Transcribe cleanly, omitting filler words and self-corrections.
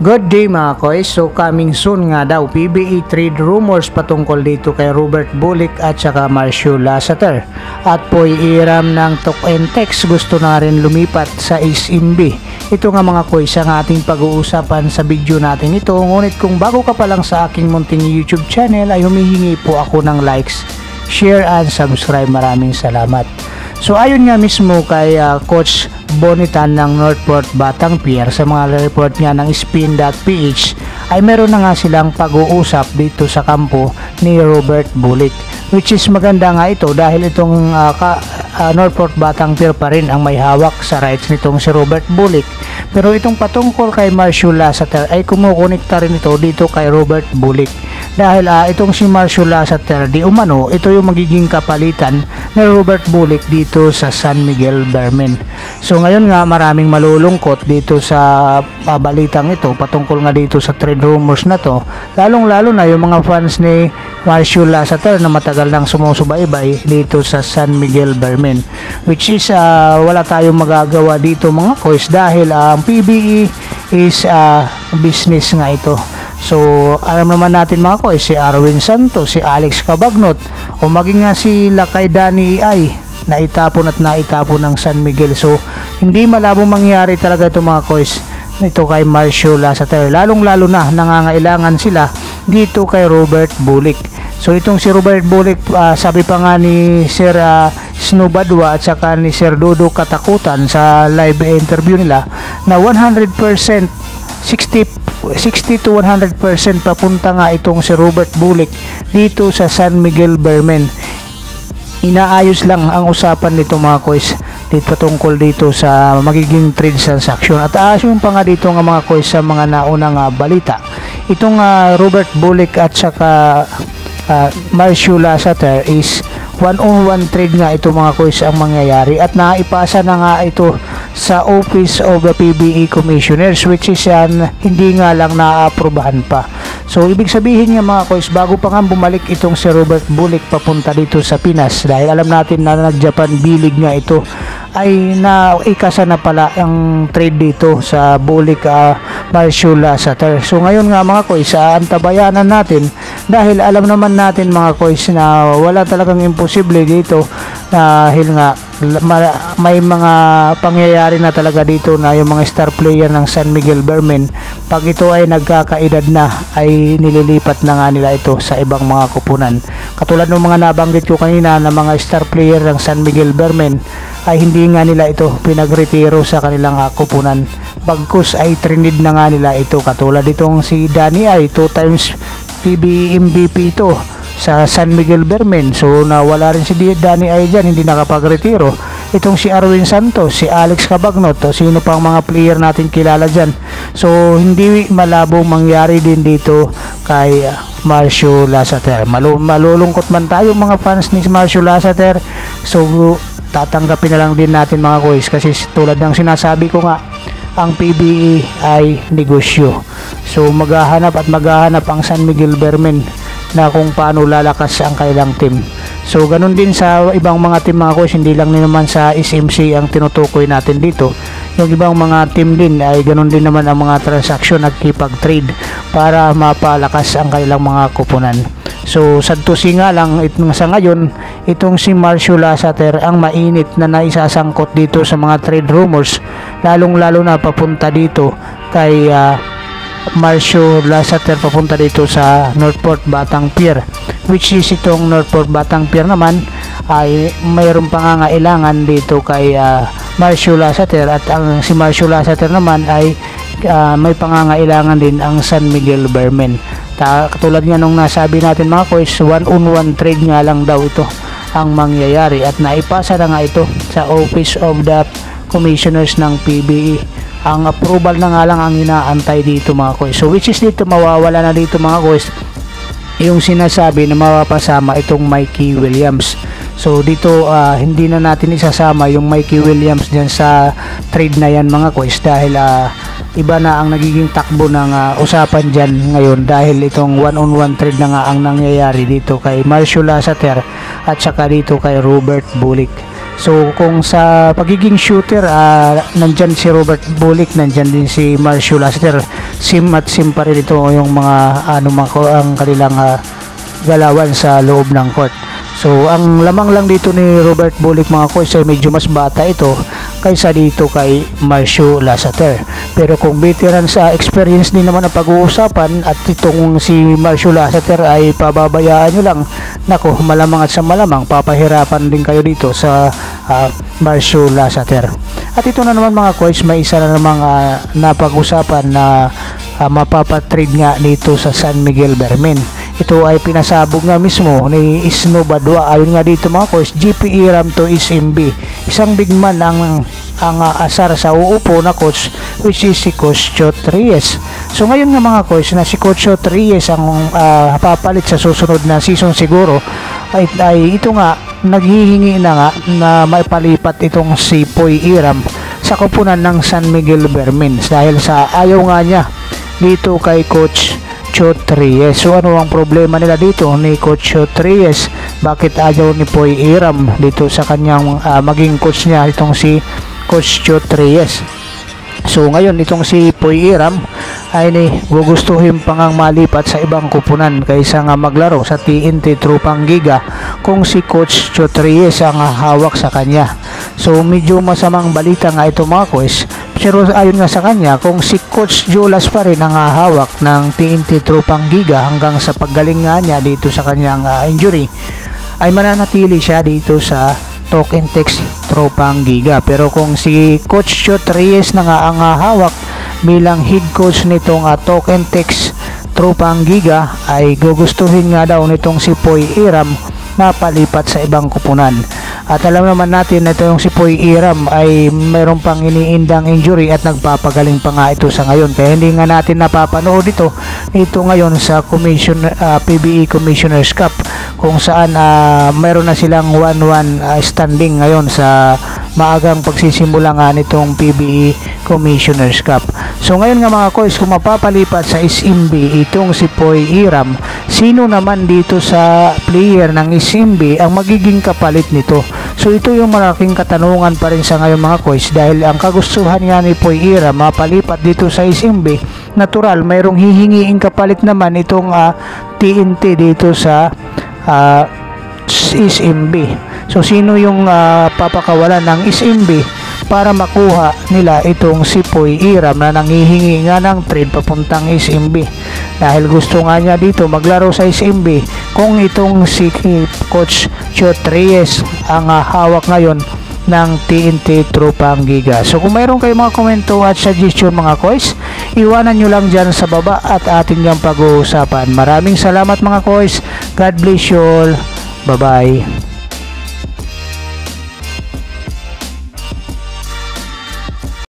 Good day mga koy, so coming soon nga daw PBE trade rumors patungkol dito kay Robert Bulik at saka Marcio Lasater. At Poy Iram ng Talk and Text gusto na rin lumipat sa SMB. Ito nga mga koy sa ating pag-uusapan sa video natin ito. Ngunit kung bago ka pa lang sa aking munting YouTube channel ay humihingi po ako ng likes, share and subscribe. Maraming salamat. So ayon nga mismo kay Coach Bonitan ng Northport Batang Pier sa mga report nga ng spin.ph ay meron na nga silang pag-uusap dito sa kampo ni Robert Bulik, which is maganda nga ito dahil itong Northport Batang Pier pa rin ang may hawak sa rights nitong si Robert Bulik. Pero itong patungkol kay Marcio Lasater ay kumukonekta rin ito dito kay Robert Bulik dahil itong si Marcio Lasater di umano ito yung magiging kapalitan ni Robert Bulik dito sa San Miguel Bermen. So ngayon nga maraming malulungkot dito sa balitang ito patungkol nga dito sa trade rumors na to, lalong lalo na yung mga fans ni Marcio Lasater na matagal nang sumusubaybay dito sa San Miguel Bermen, which is wala tayong magagawa dito mga koys dahil ang PBE is business nga ito. So alam naman natin mga koys, si Arwin Santos, si Alex Cabagnot o maging nga si Lakay Danny ay naitapon at naitapon ng San Miguel. So hindi malabong mangyari talaga ito mga koys ito kay Marcio Lasater, lalong lalo na nangangailangan sila dito kay Robert Bulik. So itong si Robert Bulik, sabi pa nga ni Sir Snubadwa at saka ni Sir Dodo Katakutan sa live interview nila na 100% 60 to 100% papunta nga itong si Robert Bulik dito sa San Miguel Bermen. Inaayos lang ang usapan nito mga koys dito tungkol dito sa magiging trade transaction. At aasyon pa nga dito nga mga koys sa mga naunang balita. Itong Robert Bulik at saka Marcio Lasater is 1-on-1 trade nga ito mga koys ang mangyayari at naipasa na nga ito sa Office of the PBE Commissioners, which is hindi nga lang naaprubahan pa. So ibig sabihin nga mga koys, bago pa nga bumalik itong si Robert Bulik papunta dito sa Pinas, dahil alam natin na nag-Japan bilig nga ito, ay naikasa na pala ang trade dito sa Bulik Marcio Lasater. So ngayon nga mga koys, antabayanan natin dahil alam naman natin mga koys na wala talagang imposible dito dahil nga may mga pangyayari na talaga dito na yung mga star player ng San Miguel Bermen, pag ito ay nagkakaedad na ay nililipat na nga nila ito sa ibang mga kupunan. Katulad ng mga nabanggit ko kanina na mga star player ng San Miguel Bermen ay hindi nga nila ito pinagretiro sa kanilang kupunan, bagkus ay trinid na nga nila ito. Katulad itong si Danny ay 2 times PBE MVP ito sa San Miguel Bermen. So nawala rin si Danny ay dyan, hindi nakapagretiro. Itong si Arwin Santos, si Alex Cabagnot, sino pang mga player natin kilala dyan. So hindi malabong mangyari din dito kay Marcio Lasater. Malulungkot man tayo mga fans ni Marcio Lasater, so tatanggapin na lang din natin mga koys kasi tulad ng sinasabi ko nga, ang PBE ay negosyo. So maghahanap ang San Miguel Bermen na kung paano lalakas ang kailang team. So ganun din sa ibang mga team mga koys, hindi lang naman sa SMC ang tinutukoy natin dito. Yung ibang mga team din ay ganun din naman ang mga transaksyon at kipag-trade para mapalakas ang kailang mga kupunan. So sadtusi nga lang sa ngayon, itong si Marcio Lasater ang mainit na naisasangkot dito sa mga trade rumors, lalong lalo na papunta dito kay Marcio Lasater papunta dito sa Northport Batang Pier, which is itong Northport Batang Pier naman ay mayroon pangangailangan dito kay Marcio Lasater at ang si Marcio Lasater naman ay may pangangailangan din ang San Miguel Bermen. Katulad nga nung nasabi natin mga koys, 1-on-1 trade nga lang daw ito ang mangyayari at naipasa na nga ito sa Office of the Commissioners ng PBE. Ang approval na nga lang ang inaantay dito mga koys. So which is dito mawawala na dito mga koys yung sinasabi na mapapasama itong Mikey Williams. So dito hindi na natin isasama yung Mikey Williams dyan sa trade na yan mga koys dahil iba na ang nagiging takbo ng usapan dyan ngayon dahil itong 1-on-1 trade na nga ang nangyayari dito kay Marcio Lasater at saka dito kay Robert Bulik. So kung sa pagiging shooter, nandyan si Robert Bulik, nandyan din si Marcio Laster. Sim at sim pa rin ito yung mga ang kanilang galawan sa loob ng court. So ang lamang lang dito ni Robert Bulik mga coach ay medyo mas bata ito kaysa dito kay Marcio Lasater. Pero kung veteran sa experience din naman ang pag-uusapan at itong si Marcio Lasater ay pababayaan nyo lang, nako malamang at sa malamang papahirapan din kayo dito sa Marcio Lasater. At ito na naman mga coach, may isa na namang napag-usapan na mapapatrade nga dito sa San Miguel Bermen. Ito ay pinasabog nga mismo ni Isno Badwa. Ayon nga dito mga coach, GP Iram to SMB. Isang big man ang asar sa uupo na coach, which is si Coach Chot Reyes. So ngayon nga mga coach na si Coach Chot Reyes ang papalit sa susunod na season siguro, ay ito nga naghihingi na nga na maipalipat itong si Poy Iram sa koponan ng San Miguel Bermen dahil sa ayaw nga niya dito kay Coach Chot Reyes. So ano ang problema nila dito ni Coach Chot Reyes? Bakit ayaw ni Poy Iram dito sa kanyang maging coach niya itong si Coach Chot Reyes? So ngayon itong si Poy Iram ay gugustuhin pa ngang malipat sa ibang kupunan kaysa nga maglaro sa TNT Tropang Giga kung si Coach Chot Reyes ang hawak sa kanya. So medyo masamang balita nga ito mga coach. Pero ayon nga sa kanya, kung si Coach Jolas pa rin ang hawak ng TNT Tropang Giga hanggang sa paggaling nga niya dito sa kanyang injury, ay mananatili siya dito sa Talk and Text Tropang Giga. Pero kung si Coach Chot Reyes na nga ang hawak bilang head coach nitong Talk and Text Tropang Giga, ay gugustuhin nga daw nitong si Poy Iram na palipat sa ibang kupunan. At alam naman natin na ito yung si Poy Iram ay mayroon pang iniindang injury at nagpapagaling pa nga ito sa ngayon. Kaya hindi nga natin napapanood ito ngayon sa PBE Commissioners Cup kung saan mayroon na silang 1-1 standing ngayon sa maagang pagsisimula nga nitong PBE Commissioners Cup. So ngayon nga mga coach, kung mapapalipat sa SMB itong si Poy Iram, sino naman dito sa player ng SMB ang magiging kapalit nito? So ito yung malaking katanungan pa rin sa ngayon mga coach, dahil ang kagustuhan nga ni Poy Iram mapalipat dito sa SMB, natural mayroong hihingiing kapalit naman itong TNT dito sa SMB. So sino yung papakawalan ng SMB para makuha nila itong si Poy Iram na nanghihingi nga ng trade papuntang SMB, dahil gusto nga niya dito maglaro sa SMB kung itong si Coach Chot Reyes ang hawak ngayon ng TNT Tropang Giga. So kung mayroon kayong mga komento at suggestion mga coach, iwanan nyo lang dyan sa baba at atin yung pag-uusapan. Maraming salamat mga coach. God bless you all. Bye bye.